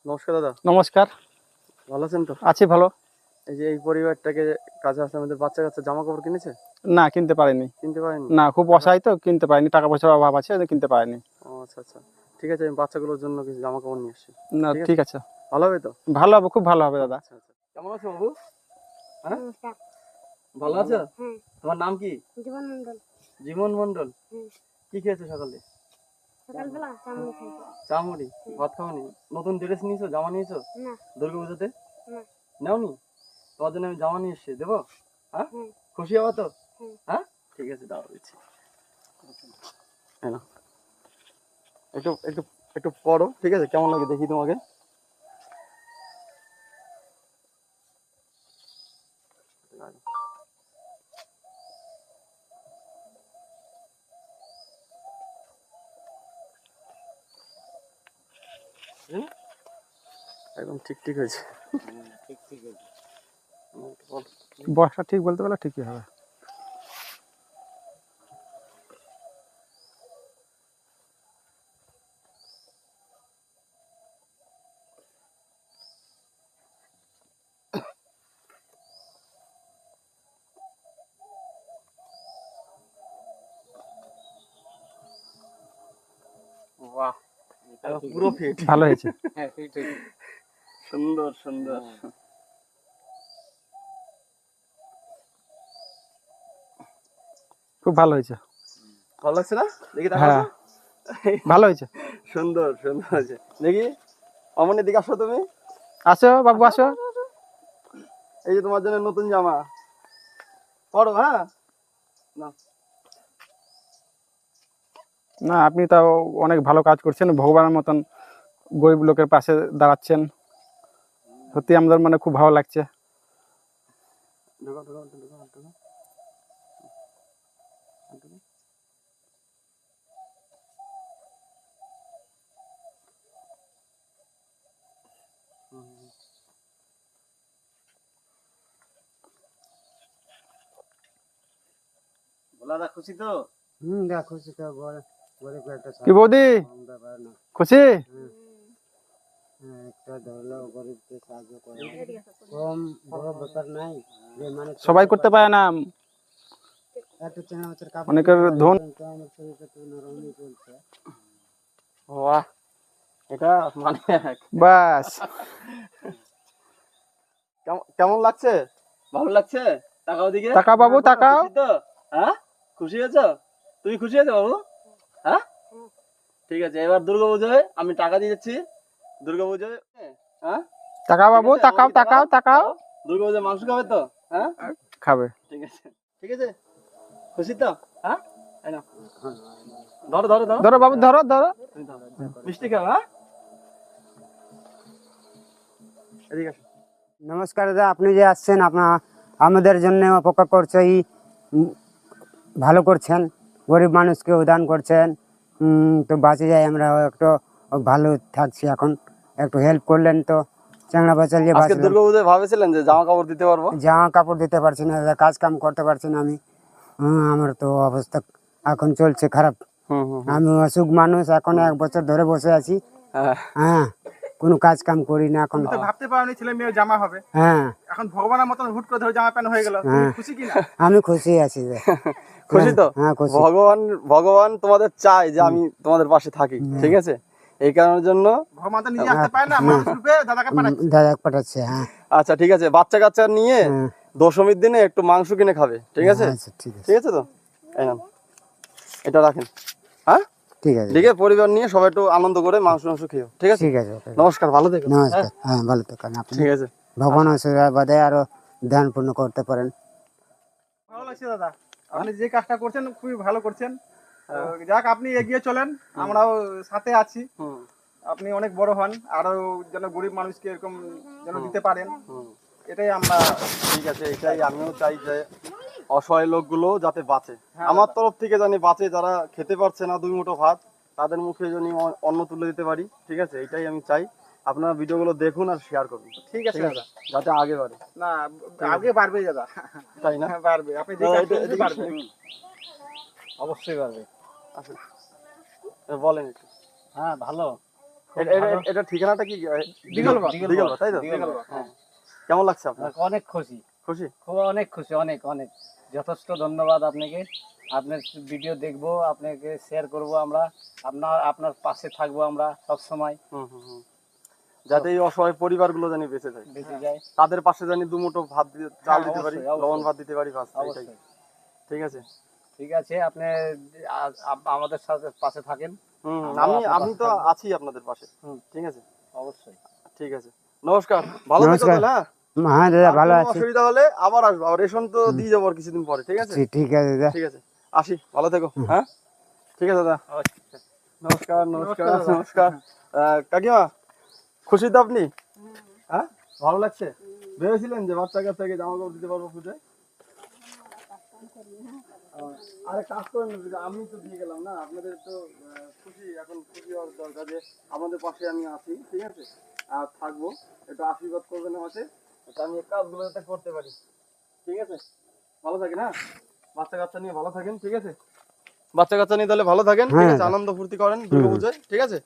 নমস্কার দাদা। নমস্কার। ভালো আছেন তো? আছি ভালো। এই যে এই পরিবারটাকে কাছে আসলে আমাদের বাচ্চা কাচ্চা জামা কাপড় কিনেছে? না কিনতে পারিনি। কিনতে পারেনি? না খুব অসহায় তো কিনতে পারিনি, টাকা পয়সার অভাব আছে কিনতে পারিনি। ও আচ্ছা আচ্ছা, ঠিক আছে, আমি বাচ্চাগুলোর জন্য কিছু জামা কাপড় নিয়ে আসছি। না ঠিক আছে, ভালো হবে তো? ভালো হবে, খুব ভালো হবে দাদা। আচ্ছা আচ্ছা, কেমন আছো বাবু? হ্যাঁ ভালো আছো? তোমার নাম কি? জীবন মন্ডল। জীবন মন্ডল। কি খেয়েছো সকালে? সকালবেলা চামড়ি খাইছি। চামড়ি ভাত খাওনি? নতুন ড্রেস নিয়েছো, জামা নিয়েছো না দুর্গা পুজোতে? না। নাওনি? তোমার জন্য আমি জামা নিয়ে এসছি, দেবো? হ্যাঁ খুশি হবো তো? হ্যাঁ ঠিক আছে, দাও দিচ্ছি। একটু একটু একটু পড়ো, ঠিক আছে? কেমন লাগে দেখি তোমাকে। একদম ঠিক ঠিক হয়েছে। বয়সটা ঠিক বলতে পারলে ঠিকই হবে। বাহ, পুরো ফিট। ভালো হয়েছে। সুন্দর সুন্দর। খুব ভালো হয়েছে। ভালো লাগছে না? দেখি হ্যাঁ ভালো হয়েছে। সুন্দর সুন্দর হয়েছে। দেখি অমনের দিকে আসো তুমি। আসো বাবু আসো। এই যে তোমার জন্য নতুন জামা, পড়ো। হ্যাঁ না না আপনি তাও অনেক ভালো কাজ করছেন, ভগবানের মতন গরিব লোকের পাশে দাঁড়াচ্ছেন, সত্যি আমাদের মানে খুব ভালো লাগছে। ঢোকা ঢোকা ঢোকা ঢোকা। বলাদা খুশি তো? খুশি তো, গরিব একটা কি বৌদি ব্যাপার না। খুশি? একটা ধরলেও গরিবকে সাহায্য করে, কম বড় ব্যাপার নাই। যে মানে সবাই করতে পারে না, একটা চেনা মাছের কাপড় অনেকের ধন। কিন্তু আমার শরীরটা তো নরমই চলছে। বাহ, এটা মানে বাস কেমন লাগছে? ভালো লাগছে? তাকাও দিকে। তাকাও বাবু তাকাও। খুশি তো? হ্যাঁ খুশি হয়েছো? তুমি খুশি হয়েছো বাবু? হ্যাঁ ঠিক আছে, এবার দুর্গা পুজোয় আমি টাকা দিয়ে যাচ্ছি। দুর্গা পুজোয় হ্যাঁ তাকাও বাবু তাকাও তাকাও তাকাও। দুর্গা পুজোয় মাংস খাবে তো? হ্যাঁ খাবে। ঠিক আছে ঠিক আছে, খুশি তো? হ্যাঁ এই নাও, ধরো ধরো ধরো ধরো বাবু ধরো ধরো। মিষ্টি খাও। হ্যাঁ এদিকে আসো। নমস্কার দাদা, আপনি যে আসছেন আমাদের জন্য অপেক্ষা করছে, ভালো করছেন, গরিব মানুষকে উদান করছেন, তো বাঁচে যায়, আমরা একটু ভালো থাকছি। এখন একটু হেল্প করলেন তো চ্যাংড়া বাচ্চা যে আজকে দুর্গা পুজোয় ভাবেছিলেন যে জামা কাপড় দিতে পারবো? জামা কাপড় দিতে পারছি না দাদা, কাজ কাম করতে পারছি না আমি। আমার তো অবস্থা এখন চলছে খারাপ। আমি অসুখ মানুষ, এখন 1 বছর ধরে বসে আছি। হ্যাঁ কোনো কাজ কাম করি না এখন। ভাবতে পারোনি ছেলে মেয়ে জামা হবে, হ্যাঁ এখন ভগবানের মতন হুট করে ধরে জামা প্যান্ট হয়ে গেল। হ্যাঁ খুশি কিনা? আমি খুশি আছি। খুশি তো? হ্যাঁ খুশি। ভগবান তোমাদের চাই যে আমি তোমাদের পাশে থাকি, ঠিক আছে? এই কারণের জন্য ভগবান তো নিজে আসতে পারে না, মানুষ রূপে দাদাকে পাঠাচ্ছে। দাদা পাঠাচ্ছে। হ্যাঁ আচ্ছা ঠিক আছে, বাচ্চা কাচ্চা নিয়ে দশমীর দিনে একটু মাংস কিনে খাবে, ঠিক আছে? আচ্ছা ঠিক আছে, ঠিক আছে তো? এই নাও, এটা রাখেন। হ্যাঁ ঠিক আছে, ঠিক আছে, পরিবার নিয়ে সবাই একটু আনন্দ করে মাংস খেও, ঠিক আছে? ঠিক আছে। নমস্কার, ভালো থেকো। নমস্কার। হ্যাঁ ভালো থাকেন আপনি। ঠিক আছে, ভগবান আশীর্বাদে আরো ধ্যান পূর্ণ করতে পারেন। ভালো লাগছে দাদা, আপনি যে কাজটা করছেন খুবই ভালো করছেন। যাক আপনি এগিয়ে চলেন, আমরাও সাথে আছি। আপনি অনেক বড় হন, আরো যেন গরিব মানুষকে এরকম যেন দিতে পারেন, এটাই আমরা। ঠিক আছে, এটাই আমিও চাই যে অসহায় লোকগুলো যাতে বাঁচে, আমার তরফ থেকে জানি বাঁচে। যারা খেতে পারছে না 2 মুঠো ভাত, তাদের মুখে জানি অন্ন তুলে দিতে পারি, ঠিক আছে? এটাই আমি চাই। আপনারা ভিডিওগুলো দেখুন আর শেয়ার করুন, ঠিক আছে দাদা, যাতে আগে বাড়ে। না আগে বাড়বে দাদা, তাই না? বাড়বে। আপনি যে কাজ করছেন বাড়বে, অবশ্যই পারবে। আসুন, বলেন একটু। হ্যাঁ ভালো, এটা ঠিকানাটা কি? দিগলবাগ। দিগলবাগ, তাই তো? দিগলবাগ। হ্যাঁ। কেমন লাগছে আপনার? অনেক খুশি, খুশি? খুব অনেক খুশি, অনেক অনেক যথেষ্ট ধন্যবাদ আপনাকে। আপনার ভিডিও দেখবো, আপনাকে শেয়ার করব আমরা, আপনার পাশে থাকবো আমরা সব সময়। যাতে এই অসহায় পরিবারগুলো জানি বেঁচে যায়, বেঁচে যায়। তাদের পাশে জানি দুমুঠো ভাত চাল দিতে পারি, অবশ্যই, অবশ্যই। লবণ ভাত দিতে পারি, বাস এটাই। অবশ্যই ঠিক আছে। ঠিক আছে, আপনি আমাদের সাথে পাশে থাকেন। আমি তো আছি আপনাদের পাশে। ঠিক আছে, অবশ্যই। ঠিক আছে। নমস্কার, ভালো থেকো নমস্কার। তাহলে। হ্যাঁ, হ্যাঁ দাদা, আর ভালো কোনো আছি। অসুবিধা হলে আবার আসবো, আর রেশন তো দিয়ে যাবো আর কিছুদিন পরে। ঠিক আছে, ঠিক আছে দাদা। ঠিক আছে, আসি, ভালো থেকো। হ্যাঁ, ঠিক আছে দাদা। আচ্ছা। নমস্কার, নমস্কার, নমস্কার। কাকিমা, খুশি তো আপনি? হ্যাঁ, ভালো লাগছে? ভেবেছিলেন যে বাচ্চা কাচ্চাকে জামা কাপড় দিতে পারবো খুঁজে? আরে কাজ করেন না, দিদি, আমি তো দিয়ে গেলাম না, আপনাদের তো খুশি, এখন খুশি হওয়ার দরকার যে আমাদের পাশে আমি আছি। ঠিক আছে, আর থাকবো, একটু আশীর্বাদ করবেন আমাকে, যাতে আমি এই কাজগুলো যাতে করতে পারি। ঠিক আছে, ভালো থাকেন। হ্যাঁ, বাচ্চা কাচ্চা নিয়ে ভালো থাকেন। ঠিক আছে, বাচ্চা কাচ্চা নিয়ে তাহলে ভালো থাকেন। ঠিক আছে, আনন্দ ফুর্তি করেন দুর্গা পূজায়। ঠিক আছে,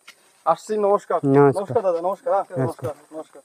আসছি। নমস্কার। নমস্কার। নমস্কার দাদা, নমস্কার। নমস্কার, নমস্কার।